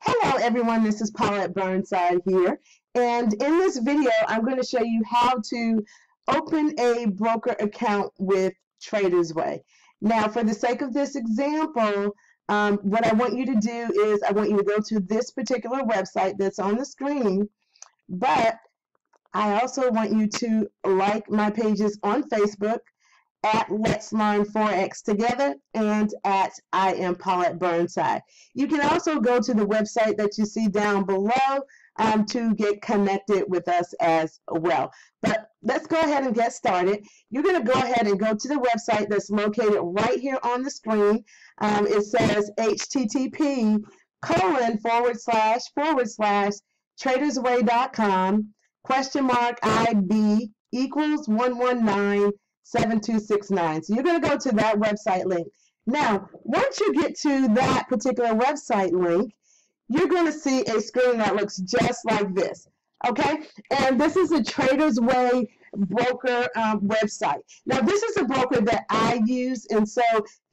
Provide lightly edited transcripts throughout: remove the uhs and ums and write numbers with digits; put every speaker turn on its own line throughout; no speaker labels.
Hello everyone, this is Paulette Burnside here, and in this video I'm going to show you how to open a broker account with Traders Way. Now for the sake of this example, what I want you to do is I want you to go to this particular website that's on the screen, but I also want you to like my pages on Facebook at Let's Learn Forex Together and at I Am Paulette Burnside. You can also go to the website that you see down below to get connected with us as well. But let's go ahead and get started. You're going to go ahead and go to the website that's located right here on the screen. It says http://tradersway.com *IB equals 1197269. So you're going to go to that website link. Now, once you get to that particular website link, you're going to see a screen that looks just like this. Okay, and this is a Traders Way broker website. Now, this is a broker that I use, and so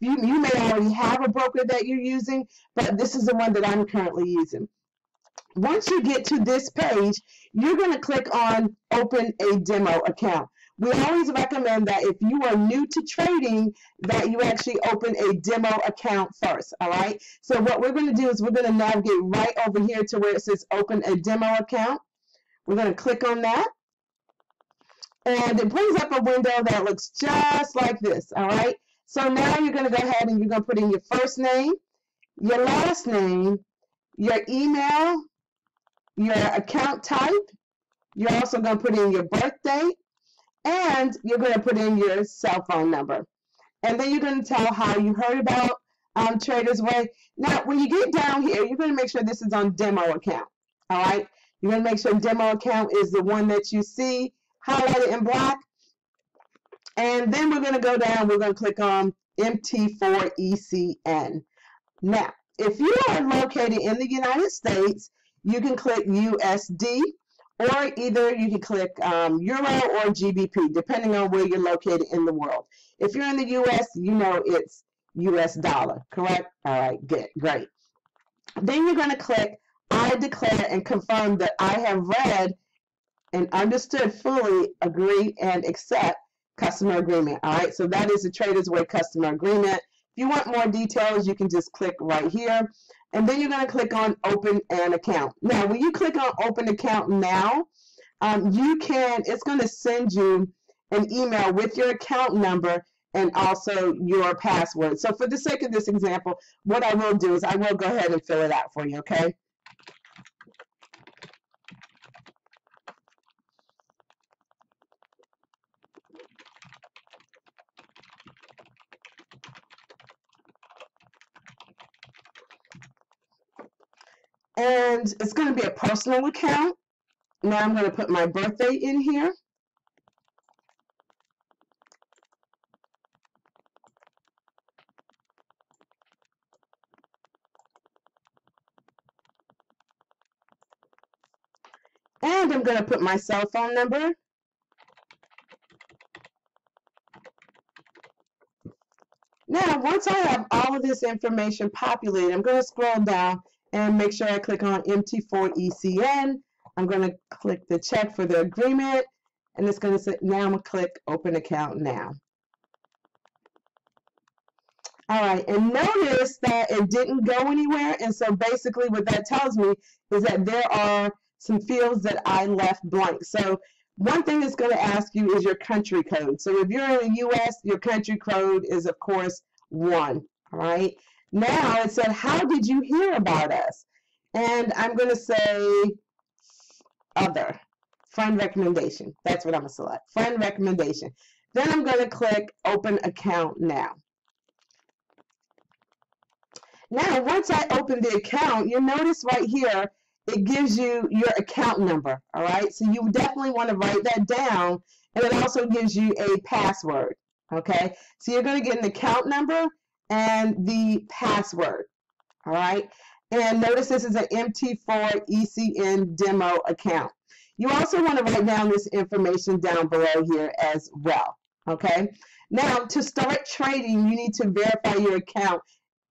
you may already have a broker that you're using, but this is the one that I'm currently using. Once you get to this page, you're going to click on Open a Demo Account. We always recommend that if you are new to trading, that you actually open a demo account first, all right? So what we're going to do is we're going to navigate right over here to where it says Open a Demo Account. We're going to click on that, and it brings up a window that looks just like this, all right? So now you're going to go ahead and you're going to put in your first name, your last name, your email, your account type. You're also going to put in your birth date, and you're going to put in your cell phone number. And then you're going to tell how you heard about Traders Way. Now, when you get down here, you're going to make sure this is on demo account. All right? You're going to make sure demo account is the one that you see highlighted in black. And then we're going to go down. We're going to click on MT4ECN. Now, if you are located in the United States, you can click USD, or either you can click Euro or GBP, depending on where you're located in the world. If you're in the US, you know it's US dollar, correct? All right, good, great. Then you're going to click I declare and confirm that I have read and understood fully, agree, and accept customer agreement. All right, so that is the Traders Way customer agreement. If you want more details, you can just click right here. And then you're going to click on Open an Account. Now, when you click on Open Account now, it's going to send you an email with your account number and also your password. So for the sake of this example, what I will do is I will go ahead and fill it out for you, okay? And it's going to be a personal account. Now I'm going to put my birthday in here. And I'm going to put my cell phone number. Now, once I have all of this information populated, I'm going to scroll down and make sure I click on MT4ECN. I'm going to click the check for the agreement, and it's going to say, now I'm going to click Open Account Now. All right, and notice that it didn't go anywhere, and so basically what that tells me is that there are some fields that I left blank. So one thing it's going to ask you is your country code. So if you're in the U.S., your country code is, of course, 1, all right? Now it said, how did you hear about us? And I'm going to say other, friend recommendation. That's what I'm going to select, friend recommendation. Then I'm going to click Open Account Now. Now, once I open the account, you'll notice right here, it gives you your account number, all right? So you definitely want to write that down, and it also gives you a password, okay? So you're going to get an account number and the password, all right? And notice this is an MT4ECN demo account. You also want to write down this information down below here as well, okay? Now, to start trading, you need to verify your account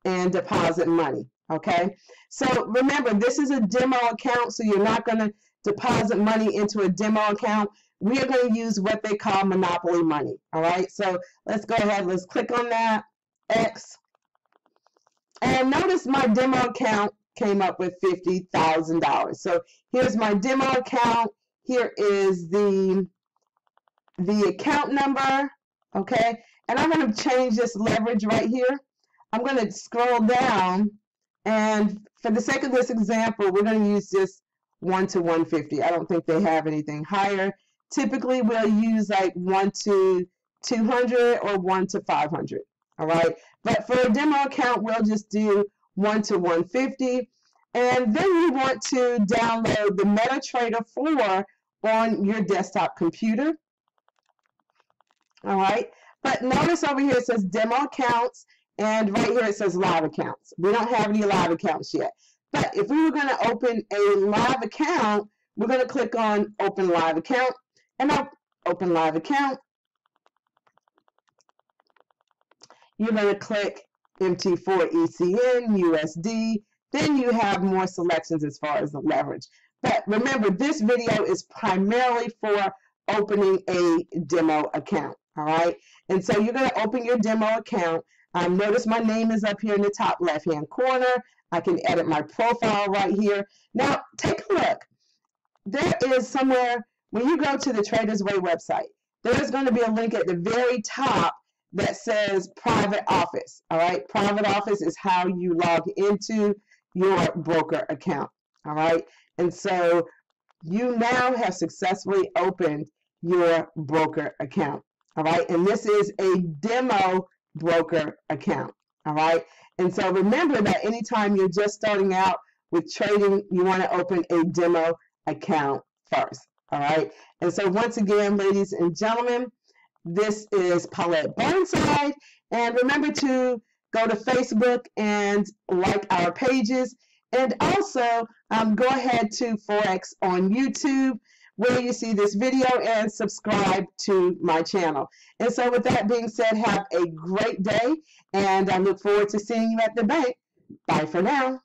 and deposit money, Okay, so remember, this is a demo account, so you're not going to deposit money into a demo account. We are going to use what they call monopoly money. All right, so let's go ahead, let's click on that, X. And notice my demo account came up with $50,000. So here's my demo account. Here is the account number, okay? And I'm going to change this leverage right here. I'm going to scroll down, and for the sake of this example, we're going to use this 1 to 150. I don't think they have anything higher. Typically, we'll use like 1 to 200 or 1 to 500, all right? But for a demo account, we'll just do 1 to 150. And then you want to download the MetaTrader 4 on your desktop computer. All right. But notice over here it says demo accounts, and right here it says live accounts. We don't have any live accounts yet. But if we were going to open a live account, we're going to click on Open Live Account, and I'll open Live Account. You're going to click MT4 ECN, USD. Then you have more selections as far as the leverage. But remember, this video is primarily for opening a demo account. All right. And so you're going to open your demo account. Notice my name is up here in the top left-hand corner. I can edit my profile right here. Now, take a look. There is somewhere, when you go to the Traders Way website, there's going to be a link at the very top that says Private Office. All right. Private Office is how you log into your broker account. All right. And so you now have successfully opened your broker account. All right. And this is a demo broker account. All right. And so remember that anytime you're just starting out with trading, you want to open a demo account first. All right. And so once again, ladies and gentlemen, this is Paulette Burnside. And remember to go to Facebook and like our pages. And also go ahead to Forex on YouTube, where you see this video, and subscribe to my channel. And so with that being said, have a great day, and I look forward to seeing you at the bank. Bye for now.